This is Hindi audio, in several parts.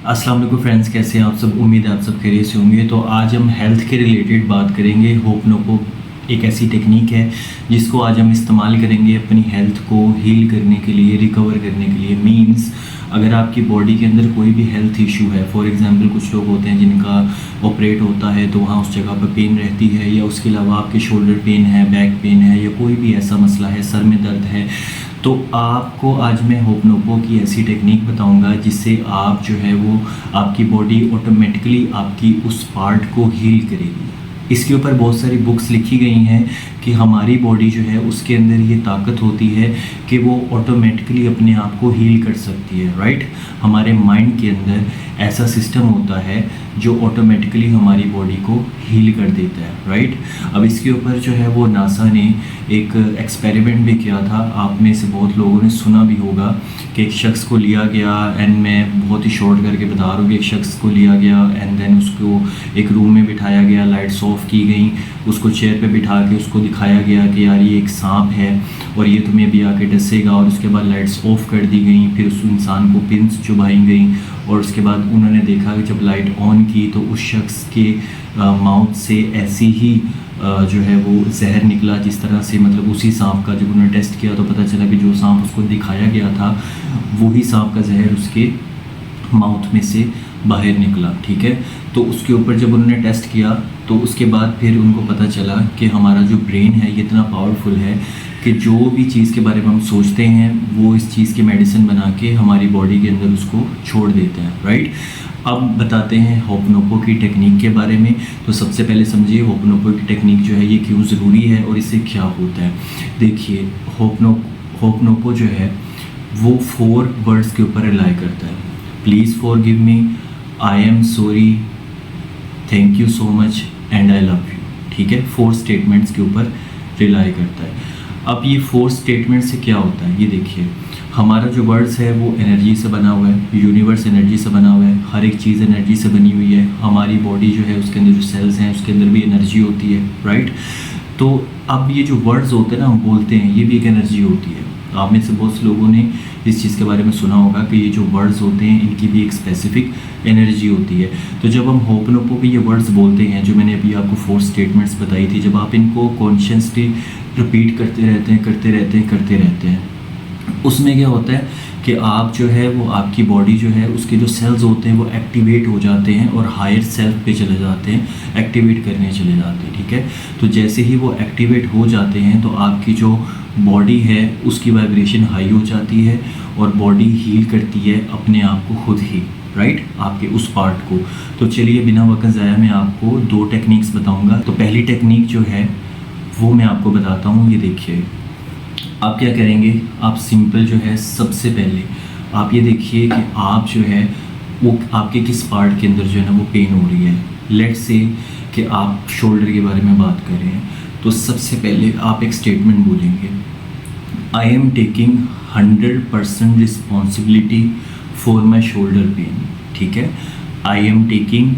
अस्सलाम वालेकुम फ्रेंड्स, कैसे हैं आप सब। उम्मीद है आप सब खैरियत से होंगे। तो आज हम हेल्थ के रिलेटेड बात करेंगे। होपनोपो एक ऐसी टेक्निक है जिसको आज हम इस्तेमाल करेंगे अपनी हेल्थ को हील करने के लिए, रिकवर करने के लिए। मींस अगर आपकी बॉडी के अंदर कोई भी हेल्थ इशू है, फॉर एग्जांपल कुछ लोग होते हैं जिनका ऑपरेट होता है तो वहाँ उस जगह पर पेन रहती है, या उसके अलावा आपके शोल्डर पेन है, बैक पेन है, या कोई भी ऐसा मसला है, सर में दर्द है, तो आपको आज मैं होपनोपो की ऐसी टेक्निक बताऊंगा जिससे आप जो है वो आपकी बॉडी ऑटोमेटिकली आपकी उस पार्ट को हील करेगी। इसके ऊपर बहुत सारी बुक्स लिखी गई हैं कि हमारी बॉडी जो है उसके अंदर ये ताकत होती है कि वो ऑटोमेटिकली अपने आप को हील कर सकती है, राइट। हमारे माइंड के अंदर ऐसा सिस्टम होता है जो ऑटोमेटिकली हमारी बॉडी को हील कर देता है, राइट। अब इसके ऊपर जो है वो नासा ने एक एक्सपेरिमेंट भी किया था। आप में से बहुत लोगों ने सुना भी होगा कि एक शख्स को लिया गया, एंड मैं बहुत ही शॉर्ट करके बता रहा हूँ कि एक शख्स को लिया गया एंड देन उसको एक रूम में बिठाया गया, लाइट्स ऑफ की गई, उसको चेयर पे बिठा के उसको दिखाया गया कि यार ये एक सांप है और ये तुम्हें भी आके डसेगा, और उसके बाद लाइट्स ऑफ कर दी गई। फिर उस इंसान को पिन्स चुभाई गई और उसके बाद उन्होंने देखा कि जब लाइट ऑन की तो उस शख्स के माउथ से ऐसी ही जो है वो जहर निकला, जिस तरह से मतलब उसी सांप का जब उन्होंने टेस्ट किया तो पता चला कि जो सांप उसको दिखाया गया था वही सांप का जहर उसके माउथ में से बाहर निकला, ठीक है। तो उसके ऊपर जब उन्होंने टेस्ट किया तो उसके बाद फिर उनको पता चला कि हमारा जो ब्रेन है ये इतना पावरफुल है कि जो भी चीज़ के बारे में हम सोचते हैं वो इस चीज़ की मेडिसिन बना के हमारी बॉडी के अंदर उसको छोड़ देते हैं, राइट। अब बताते हैं होपनोपो की टेक्निक के बारे में। तो सबसे पहले समझिए होपनोपो की टेक्निक जो है ये क्यों ज़रूरी है और इससे क्या होता है। देखिए होपनोपो जो है वो 4 वर्ड्स के ऊपर रिलाई करता है। Please forgive me, I am sorry, thank you so much and I love you, ठीक है। 4 स्टेटमेंट्स के ऊपर रिलाई करता है। अब ये 4 स्टेटमेंट से क्या होता है ये देखिए। हमारा जो वर्ड्स है वो एनर्जी से बना हुआ है, यूनिवर्स एनर्जी से बना हुआ है, हर एक चीज़ एनर्जी से बनी हुई है। हमारी बॉडी जो है उसके अंदर जो सेल्स हैं उसके अंदर भी एनर्जी होती है, राइट। तो अब ये जो वर्ड्स होते हैं ना हम बोलते हैं, ये भी एक एनर्जी होती है। आप में से बहुत से लोगों ने इस चीज़ के बारे में सुना होगा कि ये जो वर्ड्स होते हैं इनकी भी एक स्पेसिफिक एनर्जी होती है। तो जब हम होपनोपो पे ये वर्ड्स बोलते हैं जो मैंने अभी आपको 4 स्टेटमेंट्स बताई थी, जब आप इनको कॉन्शियसली रिपीट करते रहते हैं उसमें क्या होता है कि आप जो है वो आपकी बॉडी जो है उसके जो सेल्स होते हैं वो एक्टिवेट हो जाते हैं और हायर सेल्फ पे चले जाते हैं, एक्टिवेट करने चले जाते हैं, ठीक है। तो जैसे ही वो एक्टिवेट हो जाते हैं तो आपकी जो बॉडी है उसकी वाइब्रेशन हाई हो जाती है और बॉडी हील करती है अपने आप को खुद ही, राइट, आपके उस पार्ट को। तो चलिए बिना वक्त ज़ाया मैं आपको 2 टेक्निक्स बताऊंगा। तो पहली टेक्निक जो है वो मैं आपको बताता हूँ। ये देखिए आप क्या करेंगे, आप सिंपल जो है सबसे पहले आप ये देखिए कि आप जो है वो आपके किस पार्ट के अंदर जो है ना वो पेन हो रही है। लेट्स से कि आप शोल्डर के बारे में बात कर रहे हैं, तो सबसे पहले आप एक स्टेटमेंट बोलेंगे, I am taking 100% responsibility for my shoulder pain, ठीक है। I am taking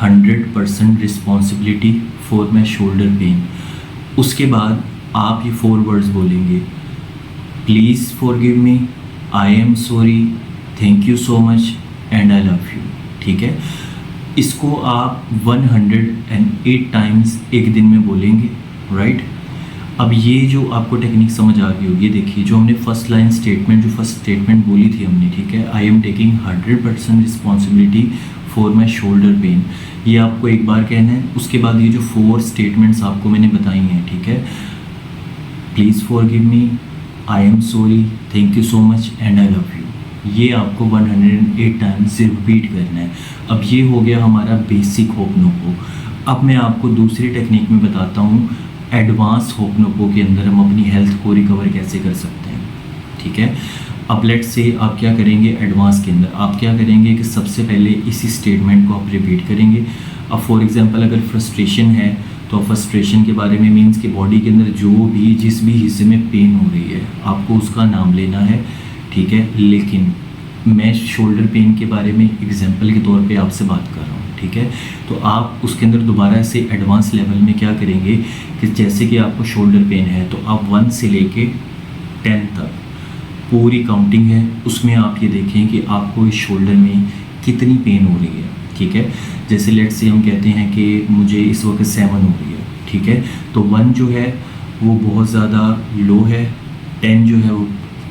100% responsibility for my shoulder pain. उसके बाद आप ये 4 वर्ड्स बोलेंगे, please forgive me, I am sorry, thank you so much and I love you, ठीक है। इसको आप 108 टाइम्स एक दिन में बोलेंगे, राइट। अब ये जो आपको टेक्निक समझ आ गई होगी, देखिए जो हमने फर्स्ट स्टेटमेंट बोली थी हमने, ठीक है, I am taking 100% responsibility for my shoulder pain, ये आपको एक बार कहना है। उसके बाद ये जो 4 स्टेटमेंट्स आपको मैंने बताई हैं, ठीक है, please forgive me, I am sorry, thank you so much and I love you, ये आपको 108 टाइम्स रिपीट करना है। अब ये हो गया हमारा बेसिक होपनोपो। अब मैं आपको दूसरी टेक्निक में बताता हूँ, एडवांस होपनोपो के अंदर हम अपनी हेल्थ को रिकवर कैसे कर सकते हैं, ठीक है। अब लेट्स से आप क्या करेंगे, एडवांस के अंदर आप क्या करेंगे कि सबसे पहले इसी स्टेटमेंट को आप रिपीट करेंगे। अब फॉर एग्जांपल अगर फ्रस्ट्रेशन है तो फ्रस्ट्रेशन के बारे में मीन्स कि बॉडी के अंदर जो भी जिस भी हिस्से में पेन हो रही है आपको उसका नाम लेना है, ठीक है। लेकिन मैं शोल्डर पेन के बारे में एग्जांपल के तौर पे आपसे बात कर रहा हूँ, ठीक है। तो आप उसके अंदर दोबारा से एडवांस लेवल में क्या करेंगे कि जैसे कि आपको शोल्डर पेन है तो आप 1 से लेके 10 तक पूरी काउंटिंग है, उसमें आप ये देखें कि आपको इस शोल्डर में कितनी पेन हो रही है, ठीक है। जैसे लेट्स से हम कहते हैं कि मुझे इस वक्त 7 हो रही है, ठीक है। तो 1 जो है वो बहुत ज़्यादा लो है, 10 जो है वो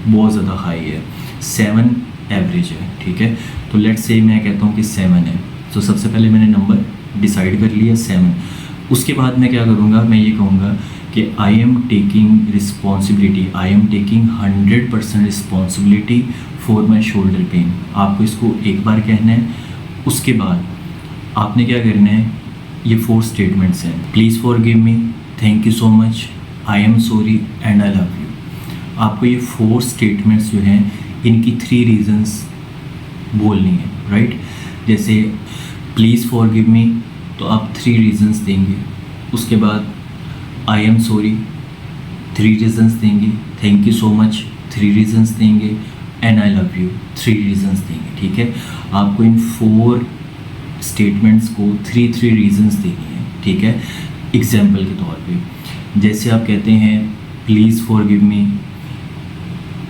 बहुत ज़्यादा हाई है, 7 एवरेज है, ठीक है। तो लेट्स से मैं कहता हूँ कि 7 है। तो सबसे पहले मैंने नंबर डिसाइड कर लिया 7। उसके बाद मैं क्या करूँगा, मैं ये कहूँगा कि I am taking responsibility, I am taking 100% responsibility for my shoulder pain. आपको इसको एक बार कहना है, उसके बाद आपने क्या करना है, ये 4 स्टेटमेंट्स हैं। Please forgive me, thank you so much, I am sorry and I love you. आपको ये 4 स्टेटमेंट्स जो हैं इनकी 3 रीज़न्स बोलनी है, राइट। जैसे प्लीज़ फॉरगिव मी तो आप 3 रीज़न्स देंगे, उसके बाद आई एम सॉरी 3 रीज़न्स देंगे, thank you so much 3 reasons देंगे and I love you 3 reasons देंगे, ठीक है। आपको इन 4 स्टेटमेंट्स को 3 रीज़न्स देनी है, ठीक है। एग्जाम्पल के तौर पे जैसे आप कहते हैं प्लीज़ फॉरगिव मी,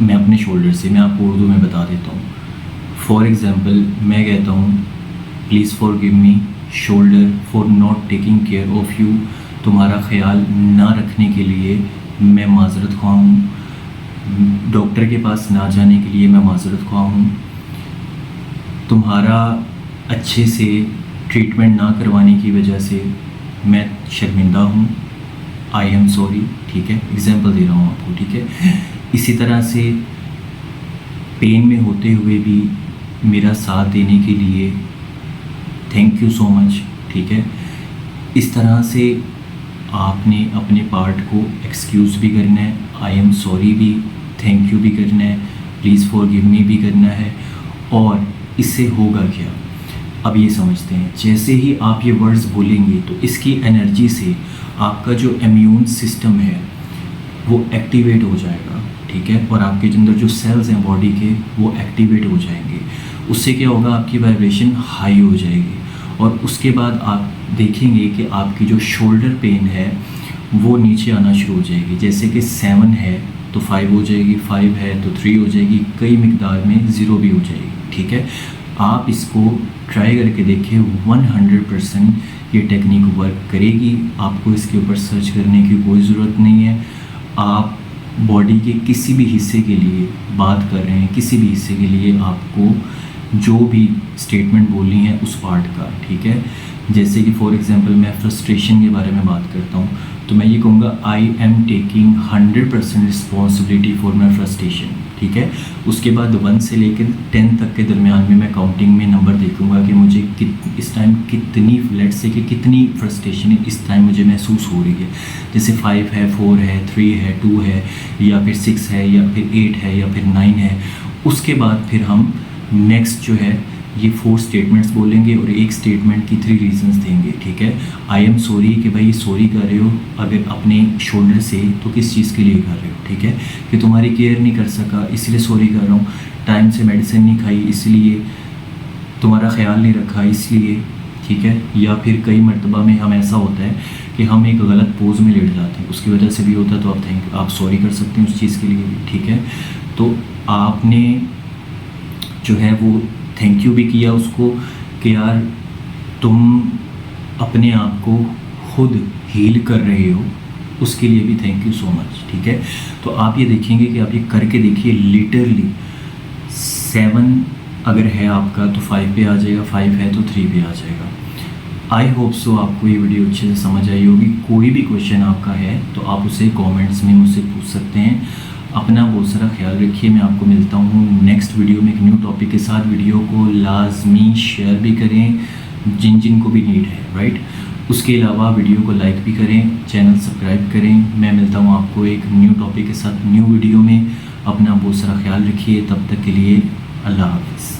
मैं अपने शोल्डर से, मैं आपको उर्दू में बता देता हूँ। फॉर एग्ज़ाम्पल मैं कहता हूँ please forgive me shoulder for not taking care of you, तुम्हारा ख्याल ना रखने के लिए मैं माज़रत ख्वाह हूँ, डॉक्टर के पास ना जाने के लिए मैं माज़रत ख्वाह हूँ, तुम्हारा अच्छे से ट्रीटमेंट ना करवाने की वजह से मैं शर्मिंदा हूँ, आई एम सॉरी, ठीक है। एग्जांपल दे रहा हूँ आपको, ठीक है। इसी तरह से पेन में होते हुए भी मेरा साथ देने के लिए थैंक यू सो मच, ठीक है। इस तरह से आपने अपने पार्ट को एक्सक्यूज़ भी करना है, आई एम सॉरी भी, थैंक यू भी करना है, प्लीज़ फॉरगिव मी भी करना है। और इससे होगा क्या, अब ये समझते हैं। जैसे ही आप ये वर्ड्स बोलेंगे तो इसकी एनर्जी से आपका जो इम्यून सिस्टम है वो एक्टिवेट हो जाएगा, ठीक है। और आपके अंदर जो सेल्स हैं बॉडी के वो एक्टिवेट हो जाएंगे। उससे क्या होगा, आपकी वाइब्रेशन हाई हो जाएगी और उसके बाद आप देखेंगे कि आपकी जो शोल्डर पेन है वो नीचे आना शुरू हो जाएगी। जैसे कि 7 है तो 5 हो जाएगी, 5 है तो 3 हो जाएगी, कई मिकदार में 0 भी हो जाएगी, ठीक है। आप इसको ट्राई करके देखिए, 100% ये टेक्निक वर्क करेगी। आपको इसके ऊपर सर्च करने की कोई ज़रूरत नहीं है। आप बॉडी के किसी भी हिस्से के लिए बात कर रहे हैं, किसी भी हिस्से के लिए आपको जो भी स्टेटमेंट बोलनी है उस पार्ट का, ठीक है। जैसे कि फॉर एग्जांपल मैं फ्रस्ट्रेशन के बारे में बात करता हूँ तो मैं ये कहूँगा I am taking 100% responsibility for my frustration, ठीक है। उसके बाद 1 से लेकर 10 तक के दरमियान में मैं काउंटिंग में नंबर देखूँगा कि मुझे इस टाइम कितनी, लेट्स से कि कितनी फ्रस्ट्रेशन इस टाइम मुझे महसूस हो रही है। जैसे 5 है, 4 है, 3 है, 2 है, या फिर 6 है, या फिर 8 है, या फिर 9 है। उसके बाद फिर हम नेक्स्ट जो है ये 4 स्टेटमेंट्स बोलेंगे और एक स्टेटमेंट की 3 रीजंस देंगे, ठीक है। आई एम सॉरी कि भाई सॉरी कर रहे हो अगर अपने शोल्डर से तो किस चीज़ के लिए कर रहे हो, ठीक है। कि तुम्हारी केयर नहीं कर सका इसलिए सॉरी कर रहा हूँ, टाइम से मेडिसिन नहीं खाई इसलिए, तुम्हारा ख्याल नहीं रखा इसलिए, ठीक है। या फिर कई मरतबा में हम ऐसा होता है कि हम एक गलत पोज में लेट जाते हैं, उसकी वजह से भी होता है, तो आप सॉरी कर सकते हैं उस चीज़ के लिए भी, ठीक है। तो आपने जो है वो थैंक यू भी किया उसको कि यार तुम अपने आप को खुद हील कर रहे हो, उसके लिए भी थैंक यू सो मच, ठीक है। तो आप ये देखेंगे कि आप ये करके देखिए, लिटरली 7 अगर है आपका तो 5 पे आ जाएगा, 5 है तो 3 पे आ जाएगा। आई होप सो आपको ये वीडियो अच्छे से समझ आई होगी। कोई भी क्वेश्चन आपका है तो आप उसे कमेंट्स में मुझसे पूछ सकते हैं। अपना बहुत सारा ख्याल रखिए। मैं आपको मिलता हूँ नेक्स्ट वीडियो में एक न्यू टॉपिक के साथ। वीडियो को लाजमी शेयर भी करें जिन को भी नीड है, राइट। उसके अलावा वीडियो को लाइक भी करें, चैनल सब्सक्राइब करें। मैं मिलता हूँ आपको एक न्यू टॉपिक के साथ न्यू वीडियो में। अपना बहुत सारा ख्याल रखिए, तब तक के लिए अल्लाह हाफ़िज़।